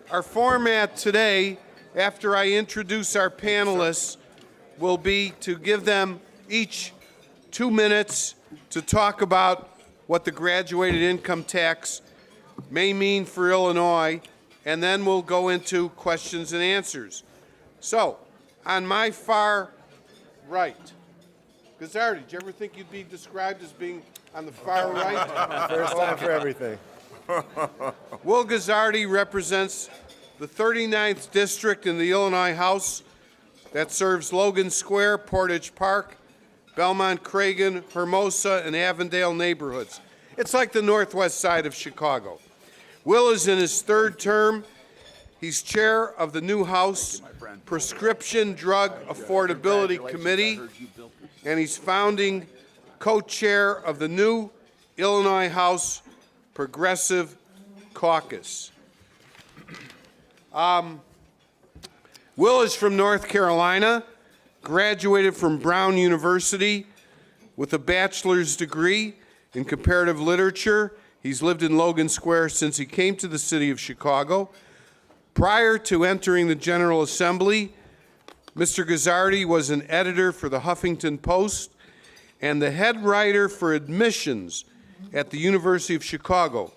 Our format today, after I introduce our panelists, will be to give them each 2 minutes to talk about what the graduated income tax may mean for Illinois, and then we'll go into questions and answers. So, on my far right, Guzzardi, did you ever think you'd be described as being on the far right? First time for everything. Will Guzzardi represents the 39th district in the Illinois House that serves Logan Square, Portage Park, Belmont, Cragen, Hermosa, and Avondale neighborhoods. It's like the northwest side of Chicago. Will is in his third term. He's chair of the new House Prescription Drug Affordability Committee, and he's founding co-chair of the new Illinois House Progressive Caucus. Will is from North Carolina, graduated from Brown University with a bachelor's degree in comparative literature. He's lived in Logan Square since he came to the city of Chicago. Prior to entering the General Assembly, Mr. Guzzardi was an editor for the Huffington Post and the head writer for admissions at the University of Chicago,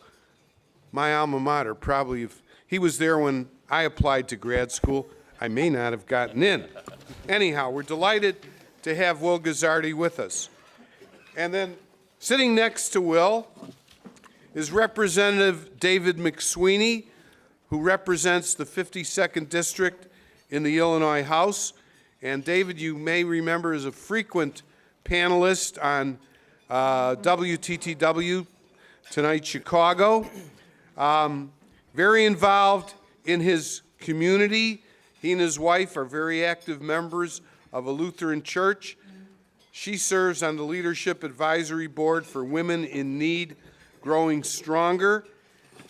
my alma mater. Probably if he was there when I applied to grad school, I may not have gotten in. Anyhow, we're delighted to have Will Guzzardi with us. And then sitting next to Will is Representative David McSweeney, who represents the 52nd District in the Illinois House. And David, you may remember, is a frequent panelist on WTTW Tonight Chicago. Very involved in his community. He and his wife are very active members of a Lutheran church. She serves on the Leadership Advisory Board for Women in Need Growing Stronger,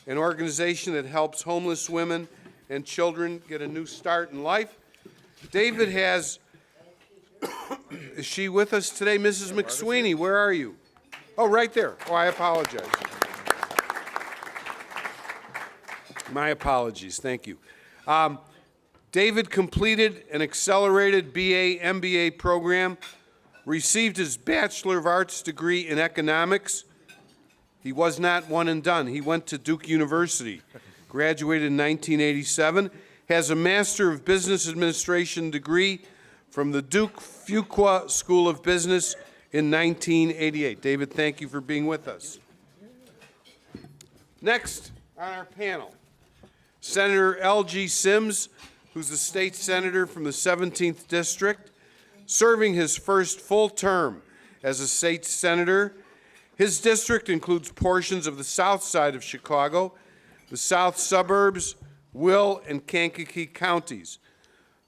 an organization that helps homeless women and children get a new start in life. David has, is she with us today? Mrs. McSweeney, where are you? Oh, right there. Oh, I apologize. My apologies, thank you. David completed an accelerated BA MBA program, received his Bachelor of Arts degree in economics. He was not one and done. He went to Duke University, graduated in 1987, has a Master of Business Administration degree from the Duke Fuqua School of Business in 1988. David, thank you for being with us. Next on our panel, Senator Elgie Sims, who's the state senator from the 17th District, serving his first full term as a state senator. His district includes portions of the south side of Chicago, the south suburbs, Will, and Kankakee counties.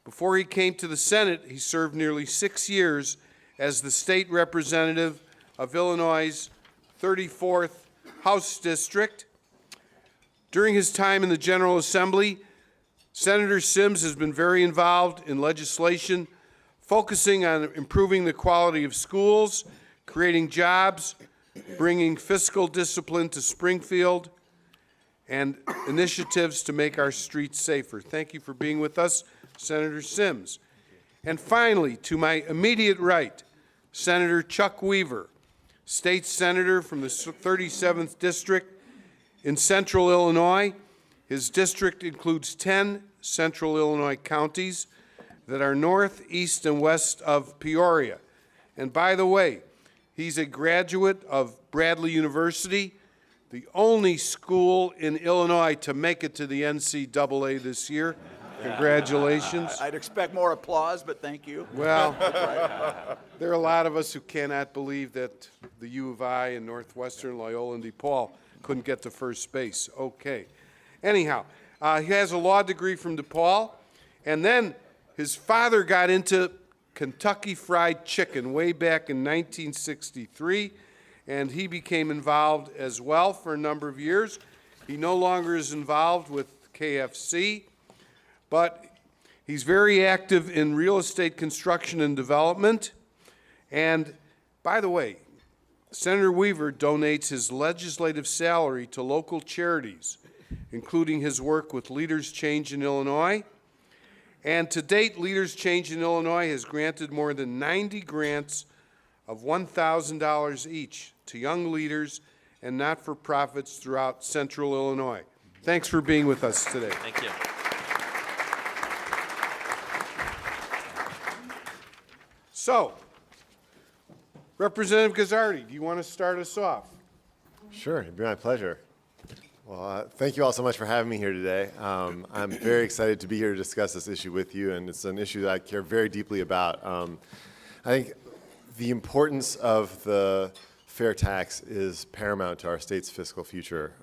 Before he came to the Senate, he served nearly 6 years as the state representative of Illinois' 34th House District. During his time in the General Assembly, Senator Sims has been very involved in legislation focusing on improving the quality of schools, creating jobs, bringing fiscal discipline to Springfield, and initiatives to make our streets safer. Thank you for being with us, Senator Sims. And finally, to my immediate right, Senator Chuck Weaver, state senator from the 37th District in Central Illinois. His district includes 10 Central Illinois counties that are north, east, and west of Peoria. And by the way, he's a graduate of Bradley University, the only school in Illinois to make it to the NCAA this year. Congratulations. I'd expect more applause, but thank you. Well, there are a lot of us who cannot believe that the U of I and Northwestern, Loyola, and DePaul couldn't get to first base. Okay. Anyhow, he has a law degree from DePaul, and then his father got into Kentucky Fried Chicken way back in 1963, and he became involved as well for a number of years. He no longer is involved with KFC, but he's very active in real estate construction and development. And by the way, Senator Weaver donates his legislative salary to local charities, including his work with Leaders Change in Illinois. And to date, Leaders Change in Illinois has granted more than 90 grants of $1,000 each to young leaders and not-for-profits throughout central Illinois. Thanks for being with us today. Thank you. So, Representative Guzzardi, do you want to start us off? Sure, it'd be my pleasure. Well, thank you all so much for having me here today. I'm very excited to be here to discuss this issue with you, and it's an issue that I care very deeply about. I think the importance of the fair tax is paramount to our state's fiscal future.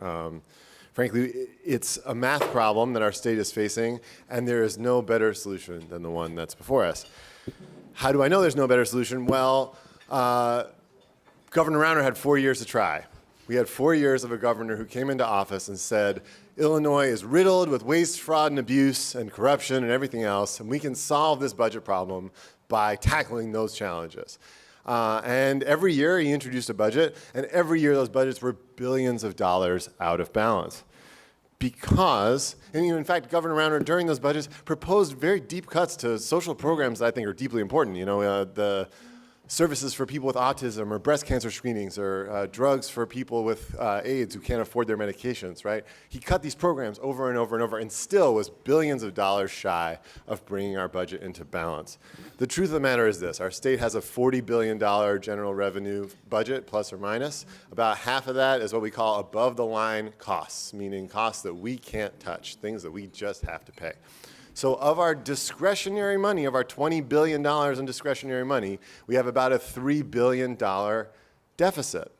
Frankly, it's a math problem that our state is facing, and there is no better solution than the one that's before us. How do I know there's no better solution? Well, Governor Rauner had 4 years to try. We had 4 years of a governor who came into office and said, Illinois is riddled with waste, fraud, and abuse, and corruption, and everything else, and we can solve this budget problem by tackling those challenges. And every year he introduced a budget, and every year those budgets were billions of dollars out of balance. Because, and in fact, Governor Rauner during those budgets proposed very deep cuts to social programs that I think are deeply important. You know, the services for people with autism, or breast cancer screenings, or drugs for people with AIDS who can't afford their medications, right? He cut these programs over and over and over and still was billions of dollars shy of bringing our budget into balance. The truth of the matter is this: our state has a $40 billion general revenue budget, plus or minus. About half of that is what we call above the line costs, meaning costs that we can't touch, things that we just have to pay. So of our discretionary money, of our $20 billion in discretionary money, we have about a $3 billion deficit.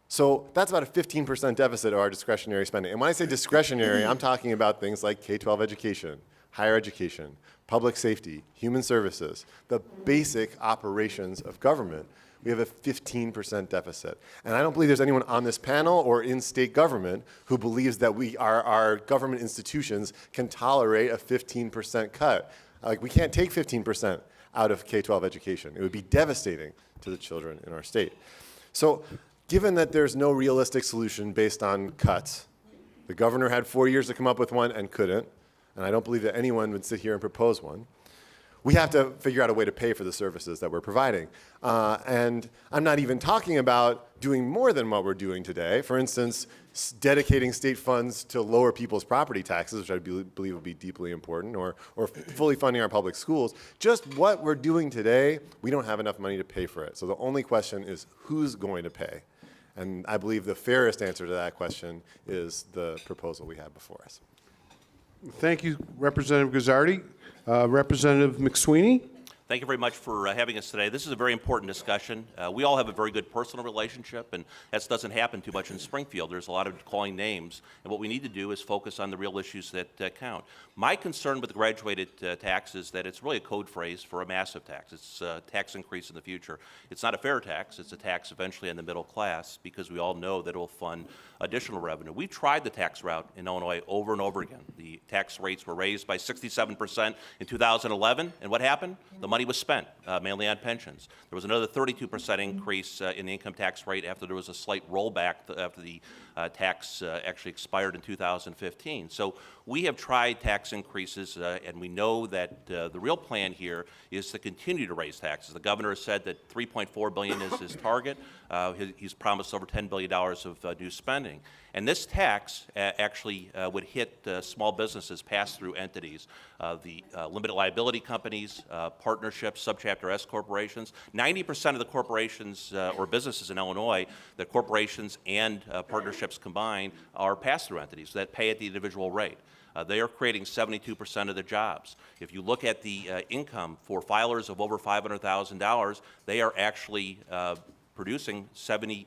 So that's about a 15% deficit of our discretionary spending. And when I say discretionary, I'm talking about things like K-12 education, higher education, public safety, human services, the basic operations of government. We have a 15% deficit. And I don't believe there's anyone on this panel or in state government who believes that our government institutions can tolerate a 15% cut. Like, we can't take 15% out of K-12 education. It would be devastating to the children in our state. So given that there's no realistic solution based on cuts, the governor had 4 years to come up with one and couldn't, and I don't believe that anyone would sit here and propose one. We have to figure out a way to pay for the services that we're providing. And I'm not even talking about doing more than what we're doing today. For instance, dedicating state funds to lower people's property taxes, which I believe would be deeply important, or fully funding our public schools. Just what we're doing today, we don't have enough money to pay for it. So the only question is, who's going to pay? And I believe the fairest answer to that question is the proposal we have before us. Thank you, Representative Guzzardi. Representative McSweeney? Thank you very much for having us today. This is a very important discussion. We all have a very good personal relationship, and that doesn't happen too much in Springfield. There's a lot of calling names, and what we need to do is focus on the real issues that count. My concern with the graduated tax is that it's really a code phrase for a massive tax. It's a tax increase in the future. It's not a fair tax. It's a tax eventually on the middle class, because we all know that it will fund additional revenue. We tried the tax route in Illinois over and over again. The tax rates were raised by 67% in 2011, and what happened? The money was spent, mainly on pensions. There was another 32% increase in the income tax rate after there was a slight rollback after the tax actually expired in 2015. So we have tried tax increases, and we know that the real plan here is to continue to raise taxes. The governor has said that $3.4 billion is his target. He's promised over $10 billion of new spending. And this tax actually would hit small businesses, pass-through entities, the limited liability companies, partnerships, subchapter S corporations. 90% of the corporations or businesses in Illinois, the corporations and partnerships combined, are pass-through entities that pay at the individual rate. They are creating 72% of the jobs. If you look at the income for filers of over $500,000, they are actually producing 72%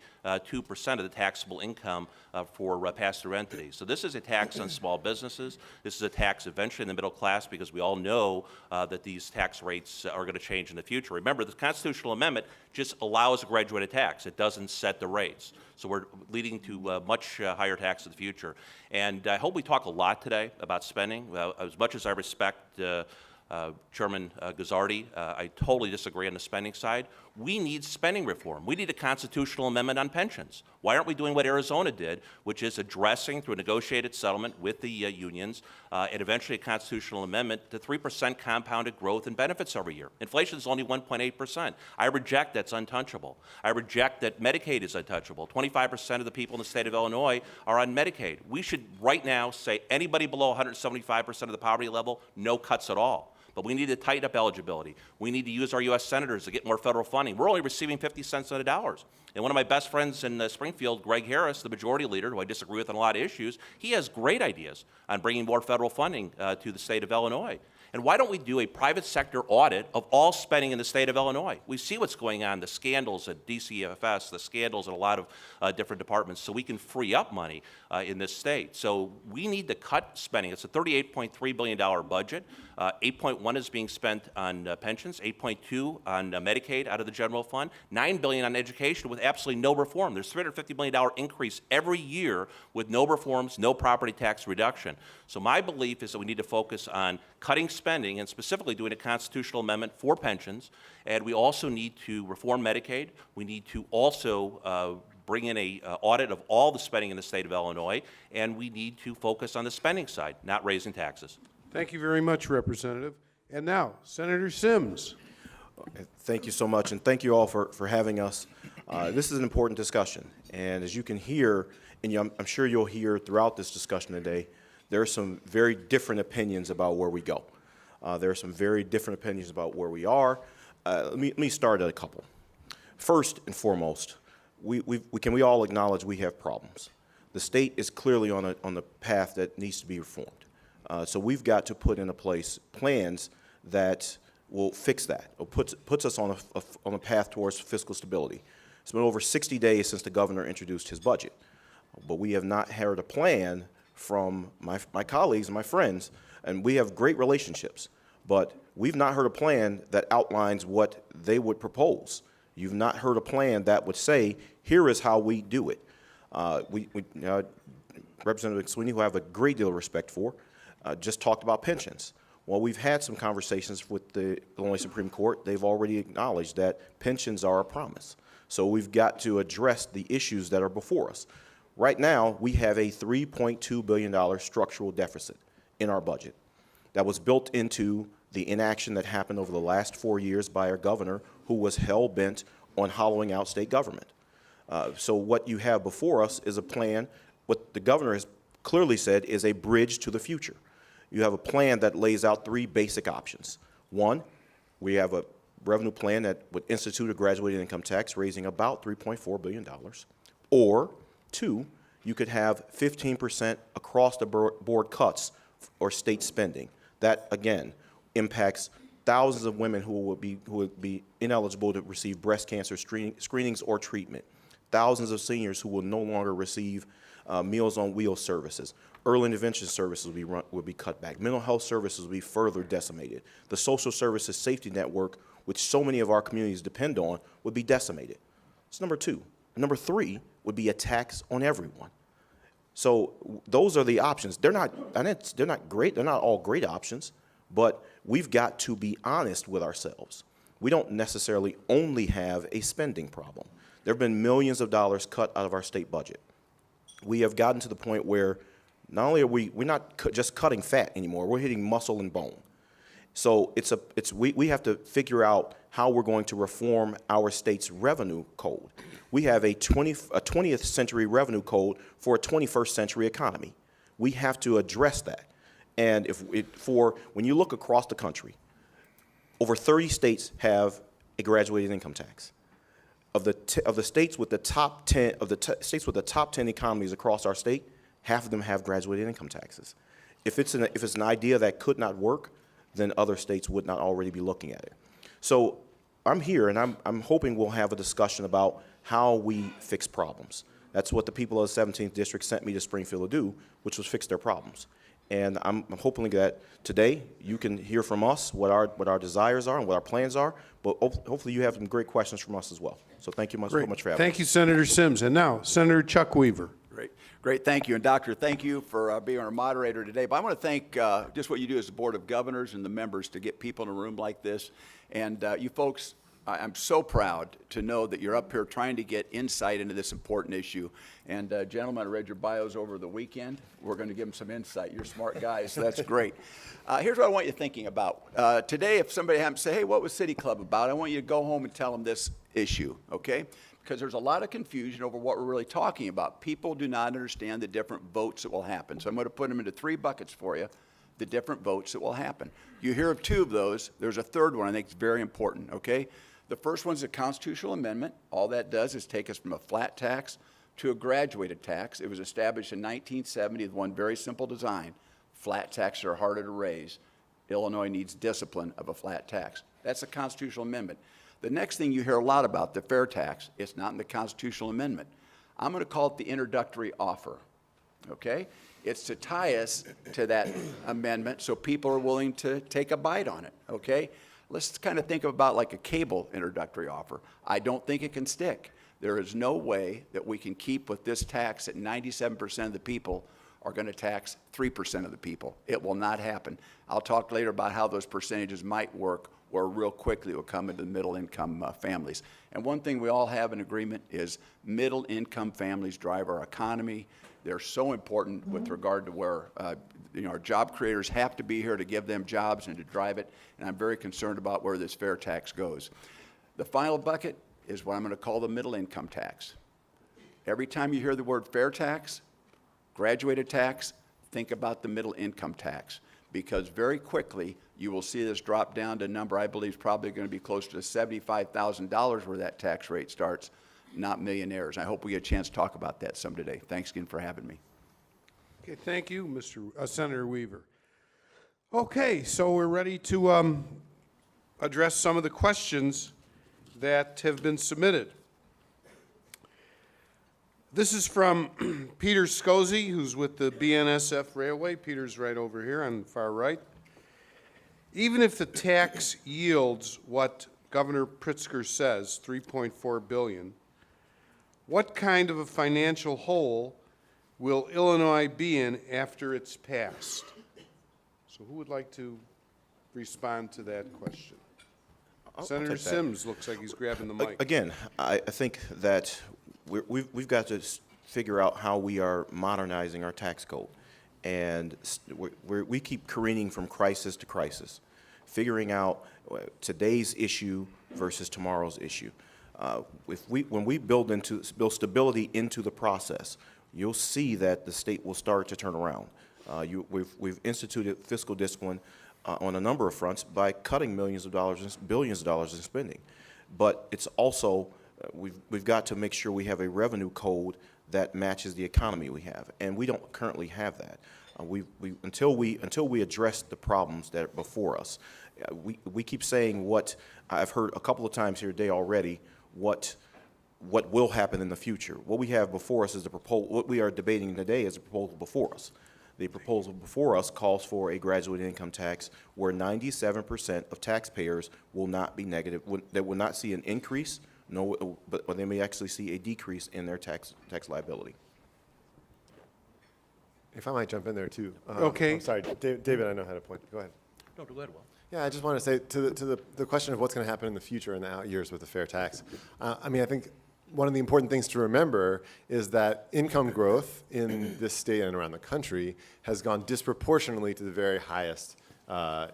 of the taxable income for pass-through entities. So this is a tax on small businesses. This is a tax eventually in the middle class, because we all know that these tax rates are going to change in the future. Remember, the constitutional amendment just allows a graduated tax. It doesn't set the rates. So we're leading to much higher tax in the future. And I hope we talk a lot today about spending. As much as I respect Chairman Guzzardi, I totally disagree on the spending side. We need spending reform. We need a constitutional amendment on pensions. Why aren't we doing what Arizona did, which is addressing through a negotiated settlement with the unions and eventually a constitutional amendment to 3% compounded growth in benefits every year? Inflation is only 1.8%. I reject that's untouchable. I reject that Medicaid is untouchable. 25% of the people in the state of Illinois are on Medicaid. We should right now say anybody below 175% of the poverty level, no cuts at all. But we need to tighten up eligibility. We need to use our U.S. senators to get more federal funding. We're only receiving 50 cents on the dollars. And one of my best friends in Springfield, Greg Harris, the majority leader, who I disagree with on a lot of issues, he has great ideas on bringing more federal funding to the state of Illinois. And why don't we do a private sector audit of all spending in the state of Illinois? We see what's going on, the scandals at DCFS, the scandals in a lot of different departments, so we can free up money in this state. So we need to cut spending. It's a $38.3 billion budget. 8.1 is being spent on pensions, 8.2 on Medicaid out of the general fund, $9 billion on education with absolutely no reform. There's $350 million increase every year with no reforms, no property tax reduction. So my belief is that we need to focus on cutting spending and specifically doing a constitutional amendment for pensions. And we also need to reform Medicaid. We need to also bring in a audit of all the spending in the state of Illinois. And we need to focus on the spending side, not raising taxes. Thank you very much, Representative. And now, Senator Sims. Thank you so much, and thank you all for having us. This is an important discussion, and as you can hear, and I'm sure you'll hear throughout this discussion today, there are some very different opinions about where we go. There are some very different opinions about where we are. Let me start at a couple. First and foremost, we all acknowledge we have problems. The state is clearly on the path that needs to be reformed. So we've got to put into place plans that will fix that, or puts us on a path towards fiscal stability. It's been over 60 days since the governor introduced his budget, but we have not heard a plan from my colleagues and my friends, and we have great relationships, but we've not heard a plan that outlines what they would propose. You've not heard a plan that would say, here is how we do it. Representative McSweeney, who I have a great deal of respect for, just talked about pensions. Well, we've had some conversations with the Illinois Supreme Court. They've already acknowledged that pensions are a promise. So we've got to address the issues that are before us. Right now, we have a $3.2 billion structural deficit in our budget that was built into the inaction that happened over the last 4 years by our governor, who was hell-bent on hollowing out state government. So what you have before us is a plan, what the governor has clearly said is a bridge to the future. You have a plan that lays out three basic options. One, we have a revenue plan that would institute a graduated income tax, raising about $3.4 billion. Or two, you could have 15% across the board cuts or state spending. That, again, impacts thousands of women who would be ineligible to receive breast cancer screenings or treatment. Thousands of seniors who will no longer receive Meals on Wheels services. Early intervention services will be cut back. Mental health services will be further decimated. The social services safety network, which so many of our communities depend on, would be decimated. That's number two. Number three would be a tax on everyone. So those are the options. They're not great. They're not all great options, but we've got to be honest with ourselves. We don't necessarily only have a spending problem. There have been millions of dollars cut out of our state budget. We have gotten to the point where not only are we're not just cutting fat anymore, we're hitting muscle and bone. So we have to figure out how we're going to reform our state's revenue code. We have a 20th century revenue code for a 21st century economy. We have to address that. And when you look across the country, over 30 states have a graduated income tax. Of the states with the top 10 states with the top 10 economies across our state, half of them have graduated income taxes. If it's an idea that could not work, then other states would not already be looking at it. So I'm here, and I'm hoping we'll have a discussion about how we fix problems. That's what the people of the 17th District sent me to Springfield to do, which was fix their problems. And I'm hoping that today you can hear from us what our desires are and what our plans are, but hopefully you have some great questions from us as well. So thank you so much for having us. Thank you, Senator Sims. And now, Senator Chuck Weaver. Great, thank you. And Doctor, thank you for being our moderator today. But I want to thank just what you do as the Board of Governors and the members to get people in a room like this. And you folks I'm so proud to know that you're up here trying to get insight into this important issue. And gentlemen, I read your bios over the weekend. We're going to give them some insight. You're smart guys, so that's great. Here's what I want you thinking about. Today, if somebody happens to say, hey, what was City Club about? I want you to go home and tell them this issue, okay? Because there's a lot of confusion over what we're really talking about. People do not understand the different votes that will happen. So I'm going to put them into 3 buckets for you, the different votes that will happen. You hear of 2 of those. There's a third one I think is very important, okay? The first one's a constitutional amendment. All that does is take us from a flat tax to a graduated tax. It was established in 1970 with one very simple design. Flat taxes are harder to raise. Illinois needs discipline of a flat tax. That's a constitutional amendment. The next thing you hear a lot about, the fair tax, it's not in the constitutional amendment. I'm going to call it the introductory offer, okay? It's to tie us to that amendment so people are willing to take a bite on it, okay? Let's kind of think about like a cable introductory offer. I don't think it can stick. There is no way that we can keep with this tax that 97% of the people are going to tax 3% of the people. It will not happen. I'll talk later about how those percentages might work, or real quickly it will come into the middle-income families. And one thing we all have in agreement is middle-income families drive our economy. They're so important with regard to where our job creators have to be here to give them jobs and to drive it, and I'm very concerned about where this fair tax goes. The final bucket is what I'm going to call the middle income tax. Every time you hear the word fair tax, graduated tax, think about the middle income tax, because very quickly you will see this drop down to a number I believe is probably going to be close to $75,000 where that tax rate starts, not millionaires. I hope we get a chance to talk about that some today. Thanks again for having me. Okay, thank you, Senator Weaver. Okay, so we're ready to address some of the questions that have been submitted. This is from Peter Scozzi, who's with the BNSF Railway. Peter's right over here on the far right. Even if the tax yields what Governor Pritzker says, $3.4 billion, what kind of a financial hole will Illinois be in after it's passed? So who would like to respond to that question? Senator take that. Sims looks like he's grabbing the mic. Again, I think that we've got to figure out how we are modernizing our tax code. And we keep careening from crisis to crisis, figuring out today's issue versus tomorrow's issue. When we build stability into the process, you'll see that the state will start to turn around. We've instituted fiscal discipline on a number of fronts by cutting millions of dollars and billions of dollars in spending. But it's also, we've got to make sure we have a revenue code that matches the economy we have, and we don't currently have that. Until we address the problems that are before us, we keep saying what I've heard a couple of times here today already, what will happen in the future. What we have before us is the proposal. What we are debating today is the proposal before us. The proposal before us calls for a graduate income tax where 97% of taxpayers will not be negative. They will not see an increase, but they may actually see a decrease in their tax liability. If I might jump in there too. Okay. I'm sorry, David, I know how to point. Go ahead. No, go ahead, Will. Yeah, I just want to say to the question of what's going to happen in the future in the out years with the fair tax. I mean, I think one of the important things to remember is that income growth in this state and around the country has gone disproportionately to the very highest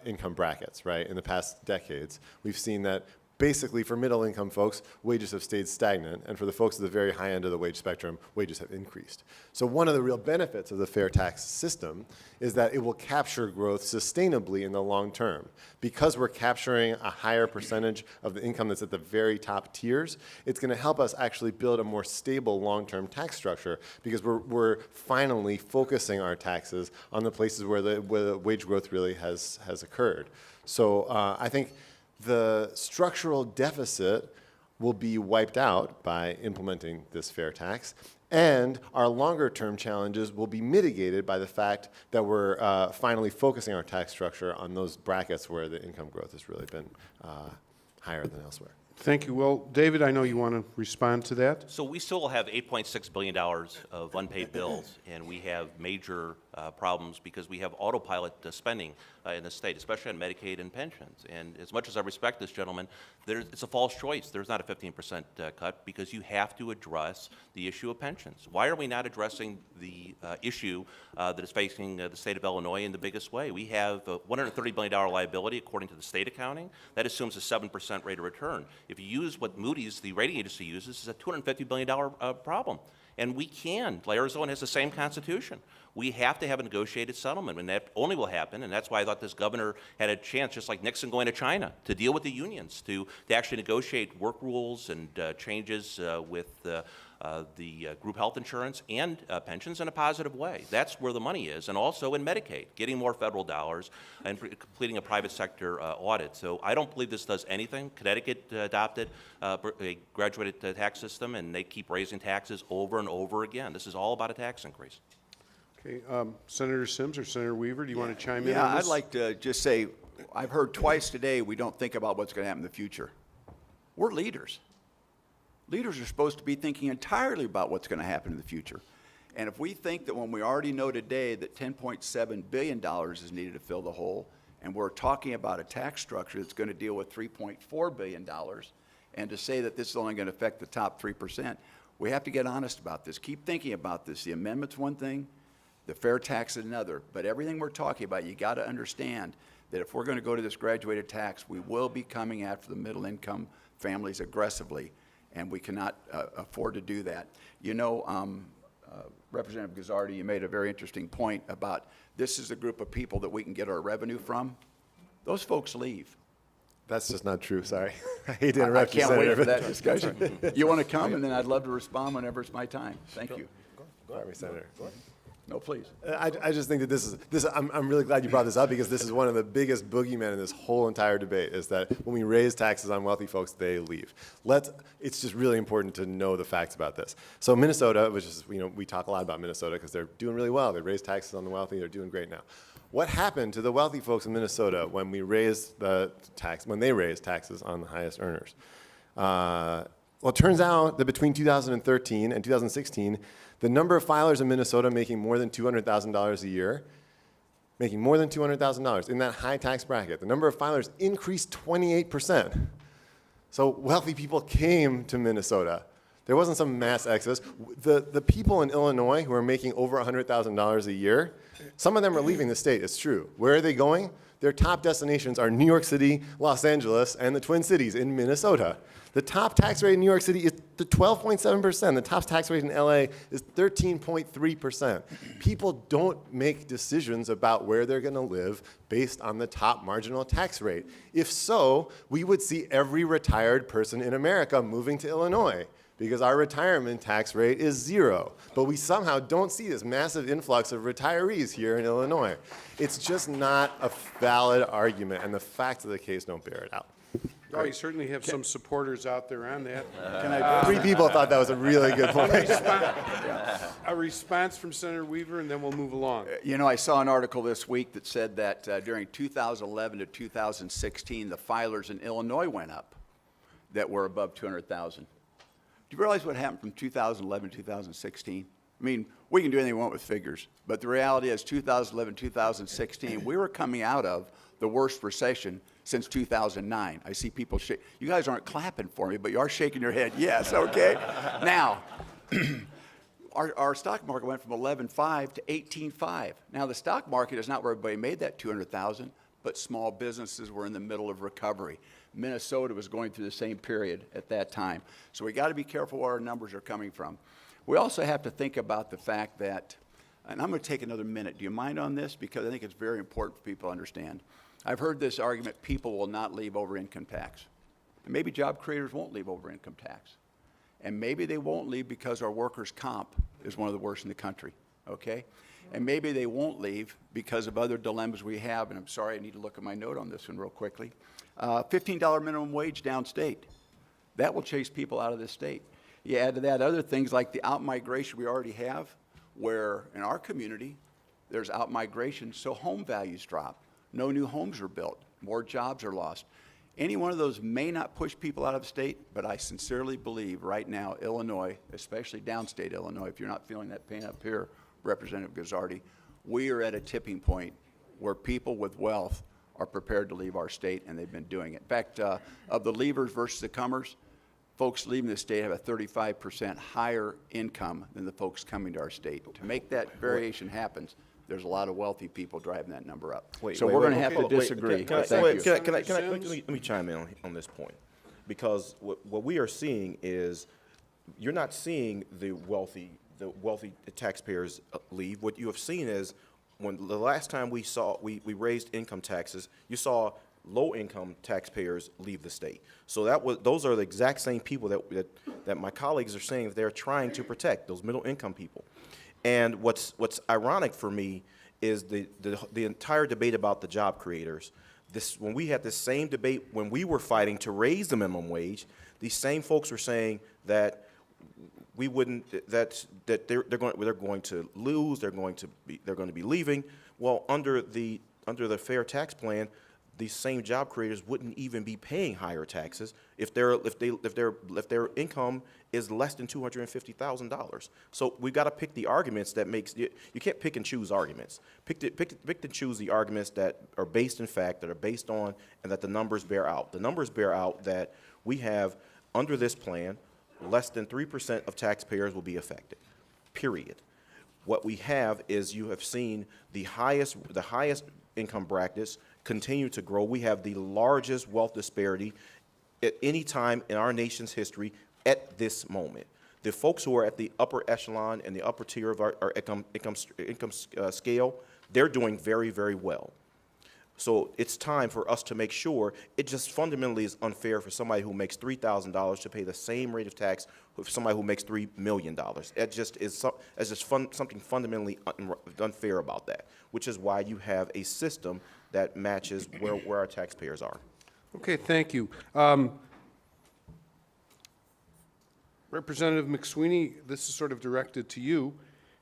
income brackets, right? In the past decades, we've seen that basically for middle income folks, wages have stayed stagnant, and for the folks at the very high end of the wage spectrum, wages have increased. So one of the real benefits of the fair tax system is that it will capture growth sustainably in the long term. Because we're capturing a higher percentage of the income that's at the very top tiers, it's going to help us actually build a more stable long-term tax structure, because we're finally focusing our taxes on the places where the wage growth really has occurred. So I think the structural deficit will be wiped out by implementing this fair tax, and our longer-term challenges will be mitigated by the fact that we're finally focusing our tax structure on those brackets where the income growth has really been higher than elsewhere. Thank you. Well, David, I know you want to respond to that. So we still have $8.6 billion of unpaid bills, and we have major problems because we have autopilot spending in the state, especially on Medicaid and pensions. And as much as I respect this gentleman, it's a false choice. There's not a 15% cut because you have to address the issue of pensions. Why are we not addressing the issue that is facing the state of Illinois in the biggest way? We have a $130 billion liability according to the state accounting. That assumes a 7% rate of return. If you use what Moody's, the rating agency, uses, it's a $250 billion problem. And we can. Arizona has the same constitution. We have to have a negotiated settlement, and that only will happen, and that's why I thought this governor had a chance, just like Nixon going to China, to deal with the unions, to actually negotiate work rules and changes with the group health insurance and pensions in a positive way. That's where the money is, and also in Medicaid, getting more federal dollars and completing a private sector audit. So I don't believe this does anything. Connecticut adopted a graduated tax system, and they keep raising taxes over and over again. This is all about a tax increase. Okay, Senator Sims or Senator Weaver, do you want to chime in Yeah, on this? I'd like to just say, I've heard twice today, we don't think about what's going to happen in the future. We're leaders. Leaders are supposed to be thinking entirely about what's going to happen in the future. And if we think that when we already know today that $10.7 billion is needed to fill the hole, and we're talking about a tax structure that's going to deal with $3.4 billion, and to say that this is only going to affect the top 3%, we have to get honest about this. Keep thinking about this. The amendment's one thing, the fair tax is another. But everything we're talking about, you got to understand that if we're going to go to this graduated tax, we will be coming after the middle income families aggressively, and we cannot afford to do that. You know, Representative Guzzardi, you made a very interesting point about this is a group of people that we can get our revenue from. Those folks leave. That's just not true, sorry. I hate to interrupt I you, can't wait Senator. for that discussion. You want to come, and then I'd love to respond whenever it's my time. Thank you. Sorry, Senator. No, please. I just think that this I'm really glad you brought this up because this is one of the biggest boogeymen in this whole entire debate is that when we raise taxes on wealthy folks, they leave. It's just really important to know the facts about this. So Minnesota, which is, we talk a lot about Minnesota because they're doing really well. They raise taxes on the wealthy. They're doing great now. What happened to the wealthy folks in Minnesota when they raised taxes on the highest earners? Well, it turns out that between 2013 and 2016, the number of filers in Minnesota making more than $200,000 a year, making more than $200,000 in that high tax bracket, the number of filers increased 28%. So wealthy people came to Minnesota. There wasn't some mass exodus. The people in Illinois who are making over $100,000 a year, some of them are leaving the state, it's true. Where are they going? Their top destinations are New York City, Los Angeles, and the Twin Cities in Minnesota. The top tax rate in New York City is the 12.7%. The top tax rate in LA is 13.3%. People don't make decisions about where they're going to live based on the top marginal tax rate. If so, we would see every retired person in America moving to Illinois because our retirement tax rate is 0. But we somehow don't see this massive influx of retirees here in Illinois. It's just not a valid argument, and the facts of the case don't bear it out. Oh, you certainly have some supporters out there on that. Can I 3 people thought that was a really good point. A response from Senator Weaver, and then we'll move along. You know, I saw an article this week that said that during 2011 to 2016, the filers in Illinois went up that were above 200,000. Do you realize what happened from 2011 to 2016? I mean, we can do anything we want with figures, but the reality is 2011, 2016, we were coming out of the worst recession since 2009. I see people shake. You guys aren't clapping for me, but you are shaking your head. Yes, okay. Now, our stock market went from 11.5 to 18.5. Now, the stock market is not where everybody made that 200,000, but small businesses were in the middle of recovery. Minnesota was going through the same period at that time. So we got to be careful where our numbers are coming from. We also have to think about the fact that, and I'm going to take another minute. Do you mind on this? Because I think it's very important for people to understand. I've heard this argument, people will not leave over income tax. And maybe job creators won't leave over income tax. And maybe they won't leave because our workers' comp is one of the worst in the country, okay? And maybe they won't leave because of other dilemmas we have, and I'm sorry, I need to look at my note on this one real quickly. $15 minimum wage downstate. That will chase people out of this state. You add to that other things like the out-migration we already have, where in our community, there's out-migration, so home values drop. No new homes are built. More jobs are lost. Any one of those may not push people out of the state, but I sincerely believe right now, Illinois, especially downstate Illinois, if you're not feeling that pain up here, Representative Guzzardi, we are at a tipping point where people with wealth are prepared to leave our state, and they've been doing it. In fact, of the leavers versus the comers, folks leaving the state have a 35% higher income than the folks coming to our state. To make that variation happen, there's a lot of wealthy people driving that number up. So we're going to have to disagree. Thank you. Let me chime in on this point, because what we are seeing is you're not seeing the wealthy taxpayers leave. What you have seen is when the last time we raised income taxes, you saw low-income taxpayers leave the state. So those are the exact same people that my colleagues are saying that they're trying to protect, those middle-income people. And what's ironic for me is the entire debate about the job creators. When we had this same debate when we were fighting to raise the minimum wage, these same folks were saying that we wouldn't, that they're going to lose, they're going to be leaving. Well, under the fair tax plan, these same job creators wouldn't even be paying higher taxes if their income is less than $250,000. So we've got to pick the arguments that makes you can't pick and choose arguments. Pick and choose the arguments that are based in fact, that are based on, and that the numbers bear out. The numbers bear out that we have under this plan, less than 3% of taxpayers will be affected. Period. What we have is you have seen the highest income brackets continue to grow. We have the largest wealth disparity at any time in our nation's history at this moment. The folks who are at the upper echelon and the upper tier of our income scale, they're doing very, very well. So it's time for us to make sure. It just fundamentally is unfair for somebody who makes $3,000 to pay the same rate of tax with somebody who makes $3 million. It just is something fundamentally unfair about that, which is why you have a system that matches where our taxpayers are. Okay, thank you. Representative McSweeney, this is sort of directed to you.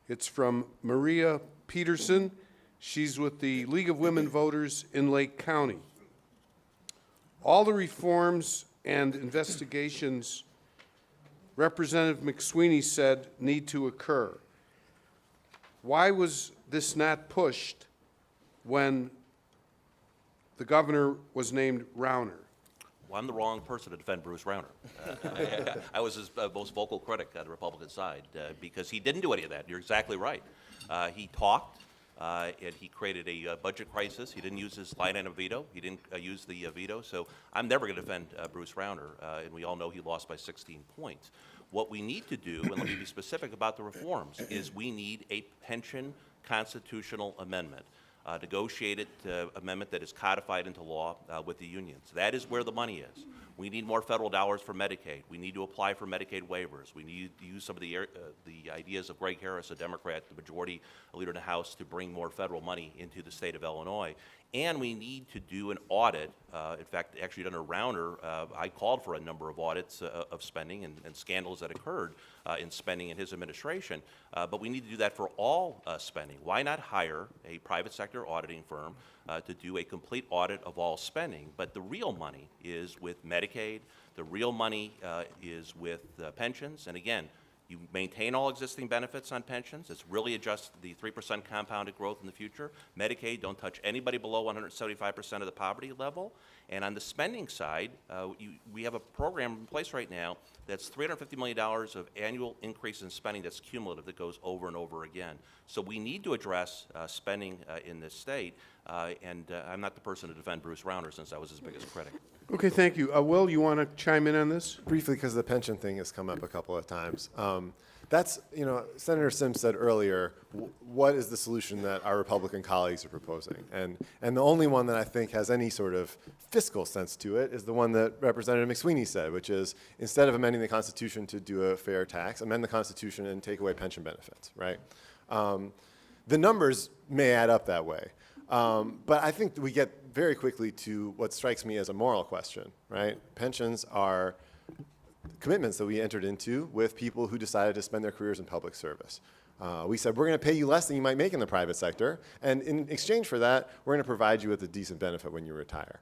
It's from Maria Peterson. She's with the League of Women Voters in Lake County. All the reforms and investigations Representative McSweeney said need to occur. Why was this not pushed when the governor was named Rauner? Well, I'm the wrong person to defend Bruce Rauner. I was his most vocal critic on the Republican side because he didn't do any of that. You're exactly right. He talked. And he created a budget crisis. He didn't use his line item veto. He didn't use the veto. So I'm never going to defend Bruce Rauner, and we all know he lost by 16 points. What we need to do, and let me be specific about the reforms, is we need a pension constitutional amendment, negotiated amendment that is codified into law with the unions. That is where the money is. We need more federal dollars for Medicaid. We need to apply for Medicaid waivers. We need to use some of the ideas of Greg Harris, a Democrat, the majority leader in the House, to bring more federal money into the state of Illinois. And we need to do an audit. In fact, actually under Rauner, I called for a number of audits of spending and scandals that occurred in spending in his administration. But we need to do that for all spending. Why not hire a private sector auditing firm to do a complete audit of all spending? But the real money is with Medicaid. The real money is with pensions. And again, you maintain all existing benefits on pensions. It's really adjust the 3% compounded growth in the future. Medicaid, don't touch anybody below 175% of the poverty level. And on the spending side, we have a program in place right now that's $350 million of annual increase in spending that's cumulative, that goes over and over again. So we need to address spending in this state, and I'm not the person to defend Bruce Rauner since I was his biggest critic. Okay, thank you. Will, you want to chime in on this? Briefly, because the pension thing has come up a couple of times. That's, Senator Sims said earlier, what is the solution that our Republican colleagues are proposing? And the only one that I think has any sort of fiscal sense to it is the one that Representative McSweeney said, which is instead of amending the Constitution to do a fair tax, amend the Constitution and take away pension benefits, right? The numbers may add up that way. But I think we get very quickly to what strikes me as a moral question, right? Pensions are commitments that we entered into with people who decided to spend their careers in public service. We said, we're going to pay you less than you might make in the private sector, and in exchange for that, we're going to provide you with a decent benefit when you retire.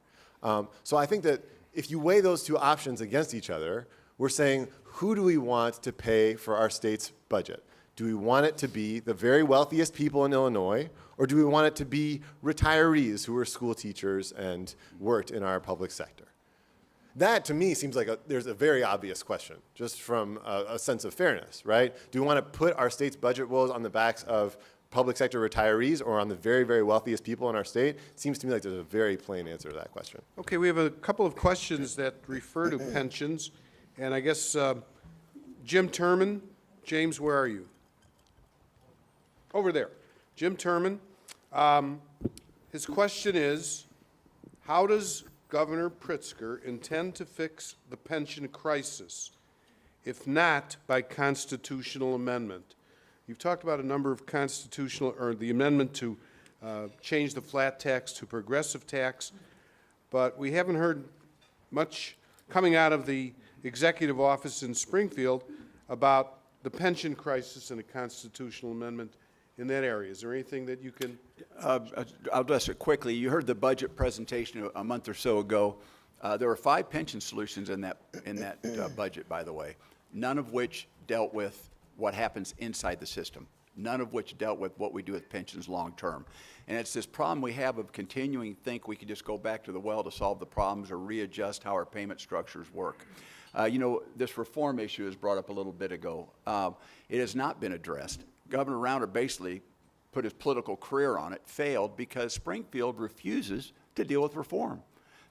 So I think that if you weigh those two options against each other, we're saying, who do we want to pay for our state's budget? Do we want it to be the very wealthiest people in Illinois, or do we want it to be retirees who are school teachers and worked in our public sector? That, to me, seems like there's a very obvious question, just from a sense of fairness, right? Do we want to put our state's budget woes on the backs of public sector retirees or on the very, very wealthiest people in our state? Seems to me like there's a very plain answer to that question. Okay, we have a couple of questions that refer to pensions, and I guess Jim Turman. James, where are you? Over there. Jim Turman. His question is, how does Governor Pritzker intend to fix the pension crisis, if not by constitutional amendment? You've talked about a number of constitutional, or the amendment to change the flat tax to progressive tax, but we haven't heard much coming out of the executive office in Springfield about the pension crisis and a constitutional amendment in that area. Is there anything that you can? I'll address it quickly. You heard the budget presentation a month or so ago. There were 5 pension solutions in that budget, by the way, none of which dealt with what happens inside the system, none of which dealt with what we do with pensions long term. And it's this problem we have of continuing to think we can just go back to the well to solve the problems or readjust how our payment structures work. You know, this reform issue was brought up a little bit ago. It has not been addressed. Governor Rauner basically put his political career on it, failed because Springfield refuses to deal with reform.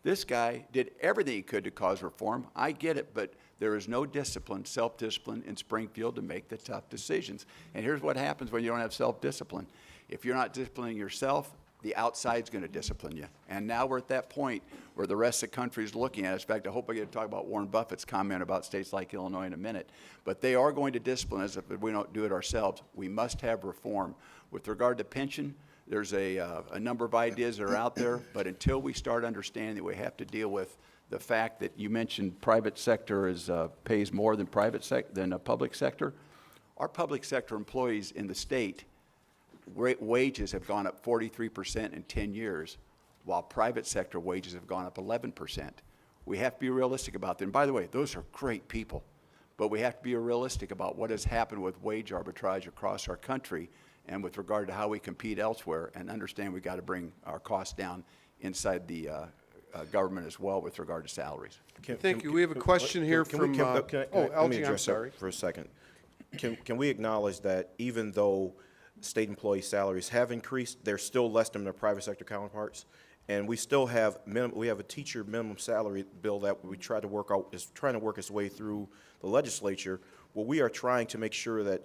This guy did everything he could to cause reform. I get it, but there is no discipline, self-discipline in Springfield to make the tough decisions. And here's what happens when you don't have self-discipline. If you're not disciplining yourself, the outside's going to discipline you. And now we're at that point where the rest of the country is looking at us. In fact, I hope I get to talk about Warren Buffett's comment about states like Illinois in a minute. But they are going to discipline us if we don't do it ourselves. We must have reform. With regard to pension, there's a number of ideas that are out there, but until we start understanding that we have to deal with the fact that you mentioned private sector pays more than a public sector, our public sector employees in the state, wages have gone up 43% in 10 years, while private sector wages have gone up 11%. We have to be realistic about that. And by the way, those are great people, but we have to be realistic about what has happened with wage arbitrage across our country and with regard to how we compete elsewhere, and understand we've got to bring our costs down inside the government as well with regard to salaries. Thank you. We have a question here from, Elgie, I'm sorry. For a second. Can we acknowledge that even though state employee salaries have increased, they're still less than their private sector counterparts? And we still have a teacher minimum salary bill that we try to work out, is trying to work its way through the legislature, where we are trying to make sure that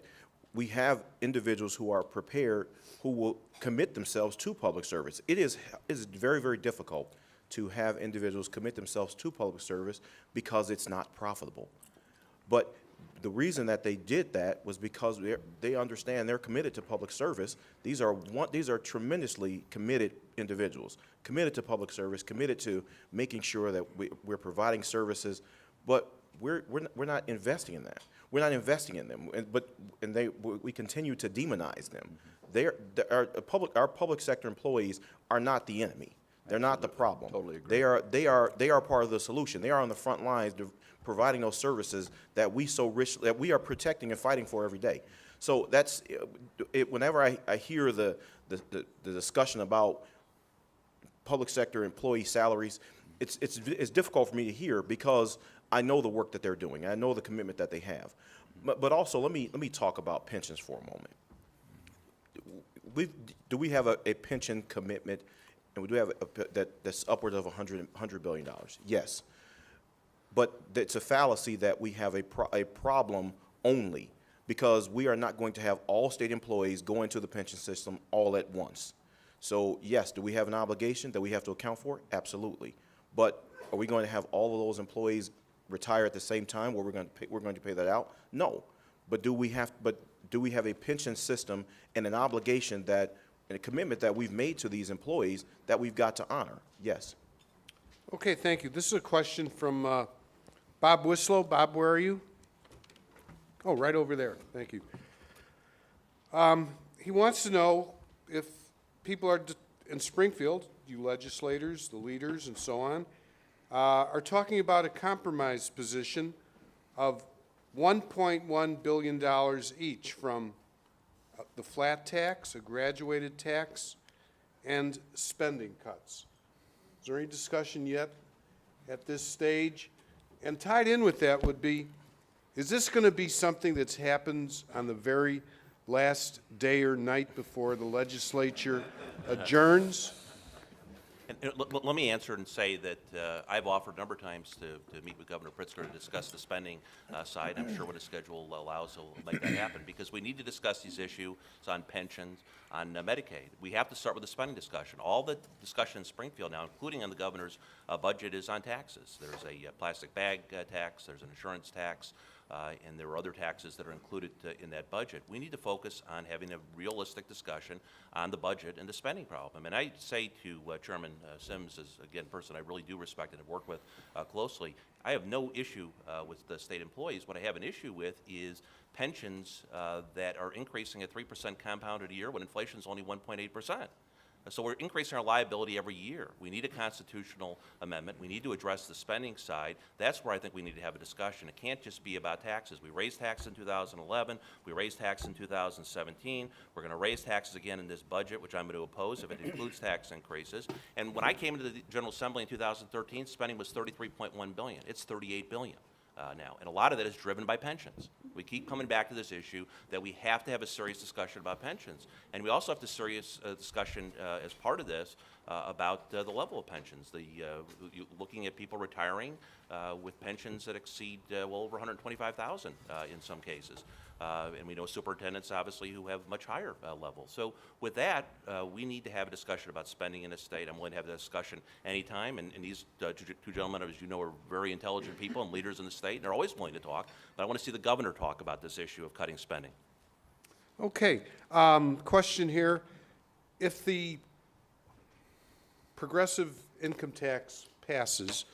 we have individuals who are prepared, who will commit themselves to public service. It is very, very difficult to have individuals commit themselves to public service because it's not profitable. But the reason that they did that was because they understand they're committed to public service. These are tremendously committed individuals, committed to public service, committed to making sure that we're providing services, but we're not investing in that. We're not investing in them, we continue to demonize them. Our public sector employees are not the enemy. They're not the problem. Totally agree. They are part of the solution. They are on the front lines providing those services that we are protecting and fighting for every day. So that's whenever I hear the discussion about public sector employee salaries, it's difficult for me to hear because I know the work that they're doing. I know the commitment that they have. But also let me talk about pensions for a moment. Do we have a pension commitment? And we do have that's upwards of $100 billion. Yes. But it's a fallacy that we have a problem only because we are not going to have all state employees go into the pension system all at once. So yes, do we have an obligation that we have to account for? Absolutely. But are we going to have all of those employees retire at the same time where we're going to pay that out? No. But do we have a pension system and an obligation and a commitment that we've made to these employees that we've got to honor? Yes. Okay, thank you. This is a question from Bob Wislow. Bob, where are you? Oh, right over there. Thank you. He wants to know if people are in Springfield, you legislators, the leaders, and so on, are talking about a compromise position of $1.1 billion each from the flat tax, a graduated tax, and spending cuts. Is there any discussion yet at this stage? And tied in with that would be, is this going to be something that happens on the very last day or night before the legislature adjourns? And let me answer and say that I've offered a number of times to meet with Governor Pritzker to discuss the spending side. I'm sure when his schedule allows, he'll make that happen, because we need to discuss these issues on pensions, on Medicaid. We have to start with the spending discussion. All the discussion in Springfield now, including on the governor's budget, is on taxes. There's a plastic bag tax, there's an insurance tax, and there are other taxes that are included in that budget. We need to focus on having a realistic discussion on the budget and the spending problem. And I say to Chairman Sims, as again, a person I really do respect and have worked with closely, I have no issue with the state employees. What I have an issue with is pensions that are increasing at 3% compounded a year when inflation is only 1.8%. So we're increasing our liability every year. We need a constitutional amendment. We need to address the spending side. That's where I think we need to have a discussion. It can't just be about taxes. We raised taxes in 2011. We raised taxes in 2017. We're going to raise taxes again in this budget, which I'm going to oppose if it includes tax increases. And when I came into the General Assembly in 2013, spending was $33.1 billion. It's $38 billion. Now, and a lot of that is driven by pensions. We keep coming back to this issue that we have to have a serious discussion about pensions, and we also have to serious discussion as part of this about the level of pensions. Looking at people retiring with pensions that exceed well over $125,000 in some cases. And we know superintendents, obviously, who have much higher levels. So with that, we need to have a discussion about spending in the state. I'm willing to have that discussion anytime. And these two gentlemen, as you know, are very intelligent people and leaders in the state, and they're always willing to talk. But I want to see the governor talk about this issue of cutting spending. Okay, question here. If the progressive income tax passes,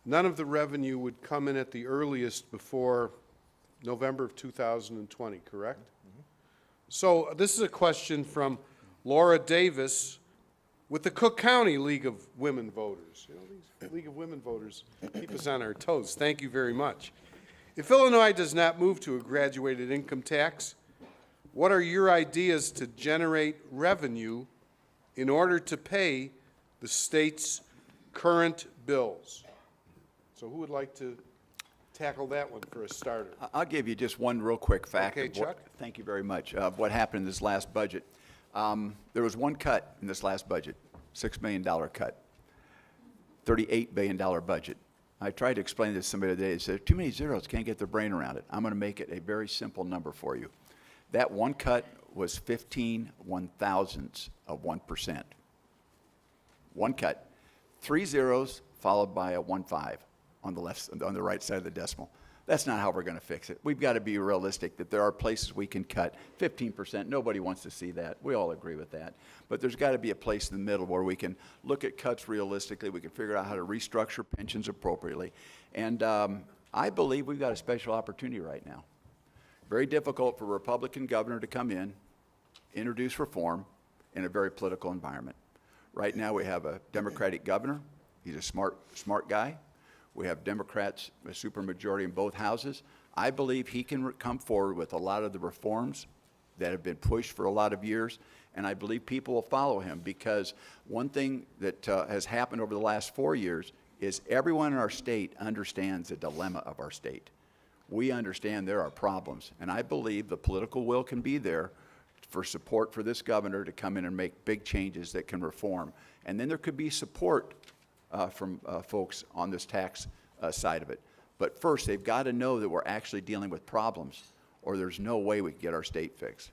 none of the revenue would come in at the earliest before November of 2020, correct? Mm-hmm. So this is a question from Laura Davis with the Cook County League of Women Voters. You know, these League of Women Voters keep us on our toes. Thank you very much. If Illinois does not move to a graduated income tax, what are your ideas to generate revenue in order to pay the state's current bills? So who would like to tackle that one for a starter? I'll give you just one real quick fact. Okay, of what- Chuck. Thank you very much. Of what happened in this last budget. There was one cut in this last budget, $6 million cut, $38 billion budget. I tried to explain this to somebody today. They said, too many zeros, can't get their brain around it. I'm going to make it a very simple number for you. That one cut was 15 one-thousandths of 1%. One cut. 3 zeros followed by a 1.5 on the right side of the decimal. That's not how we're going to fix it. We've got to be realistic that there are places we can cut 15%. Nobody wants to see that. We all agree with that. But there's got to be a place in the middle where we can look at cuts realistically. We can figure out how to restructure pensions appropriately. And I believe we've got a special opportunity right now. Very difficult for a Republican governor to come in, introduce reform in a very political environment. Right now we have a Democratic governor. He's a smart guy. We have Democrats, a supermajority in both houses. I believe he can come forward with a lot of the reforms that have been pushed for a lot of years, and I believe people will follow him, because one thing that has happened over the last 4 years is everyone in our state understands the dilemma of our state. We understand there are problems, and I believe the political will can be there for support for this governor to come in and make big changes that can reform. And then there could be support from folks on this tax side of it. But first, they've got to know that we're actually dealing with problems, or there's no way we can get our state fixed.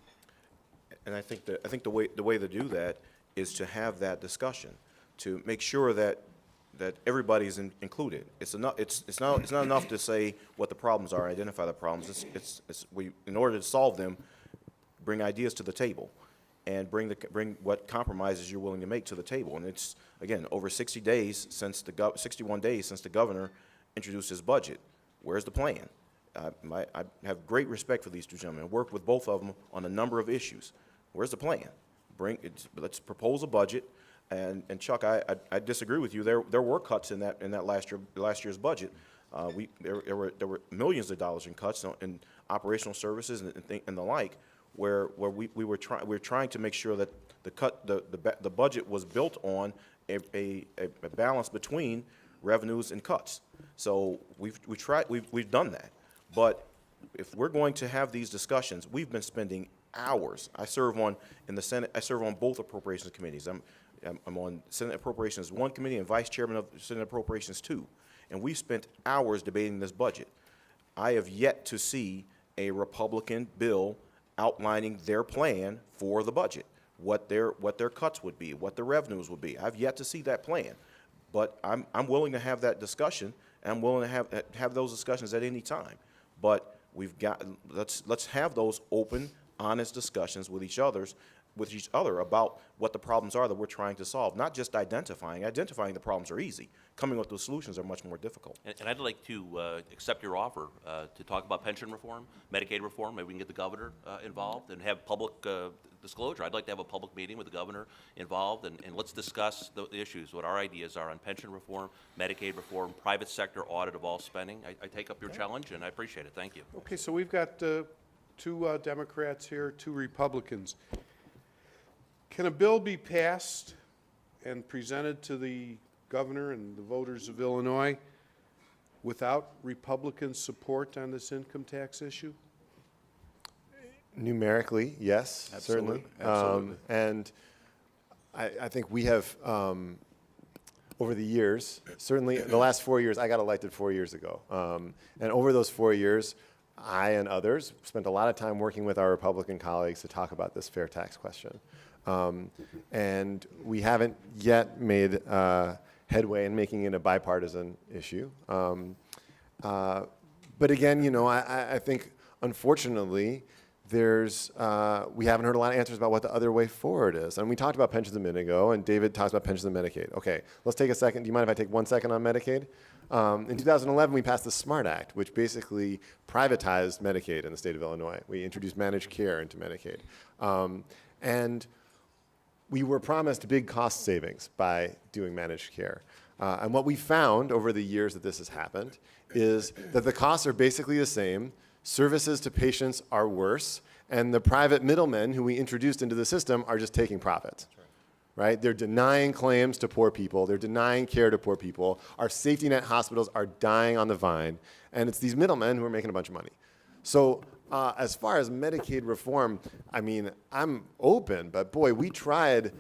And I think the way to do that is to have that discussion, to make sure that everybody's included. It's not enough to say what the problems are, identify the problems. In order to solve them, bring ideas to the table, and bring what compromises you're willing to make to the table. And it's, again, over 61 days since the governor introduced his budget. Where's the plan? I have great respect for these two gentlemen. I worked with both of them on a number of issues. Where's the plan? Let's propose a budget. And Chuck, I disagree with you. There were cuts in that last year's budget. There were millions of dollars in cuts in operational services and the like. where we were trying to make sure that the budget was built on a balance between revenues and cuts. So we've done that. But if we're going to have these discussions, we've been spending hours. I serve on in the Senate. I serve on both appropriations committees. I'm on Senate Appropriations 1 committee and vice chairman of Senate Appropriations 2, and we've spent hours debating this budget. I have yet to see a Republican bill outlining their plan for the budget, what their cuts would be, what the revenues would be. I've yet to see that plan, but I'm willing to have that discussion, and I'm willing to have those discussions at any time. But let's have those open, honest discussions with each other about what the problems are that we're trying to solve, not just identifying. Identifying the problems are easy. Coming up with solutions are much more difficult. And I'd like to accept your offer to talk about pension reform, Medicaid reform. Maybe we can get the governor involved and have public disclosure. I'd like to have a public meeting with the governor involved, and let's discuss the issues, what our ideas are on pension reform, Medicaid reform, private sector audit of all spending. I take up your challenge, and I appreciate it. Thank you. Okay, so we've got two Democrats here, two Republicans. Can a bill be passed and presented to the governor and the voters of Illinois without Republican support on this income tax issue? Numerically, yes, certainly. Absolutely. And I think we have, over the years, certainly the last 4 years, I got elected 4 years ago. And over those 4 years, I and others spent a lot of time working with our Republican colleagues to talk about this fair tax question. And we haven't yet made headway in making it a bipartisan issue. But again, you know, I think, unfortunately, we haven't heard a lot of answers about what the other way forward is. And we talked about pensions a minute ago, and David talks about pensions and Medicaid. Okay, let's take a second. Do you mind if I take 1 second on Medicaid? In 2011, we passed the SMART Act, which basically privatized Medicaid in the state of Illinois. We introduced managed care into Medicaid. And we were promised big cost savings by doing managed care. And what we found over the years that this has happened is that the costs are basically the same, services to patients are worse, and the private middlemen who we introduced into the system are just taking profits. Right? They're denying claims to poor people. They're denying care to poor people. Our safety net hospitals are dying on the vine, and it's these middlemen who are making a bunch of money. So as far as Medicaid reform, I mean, I'm open, but boy, we tried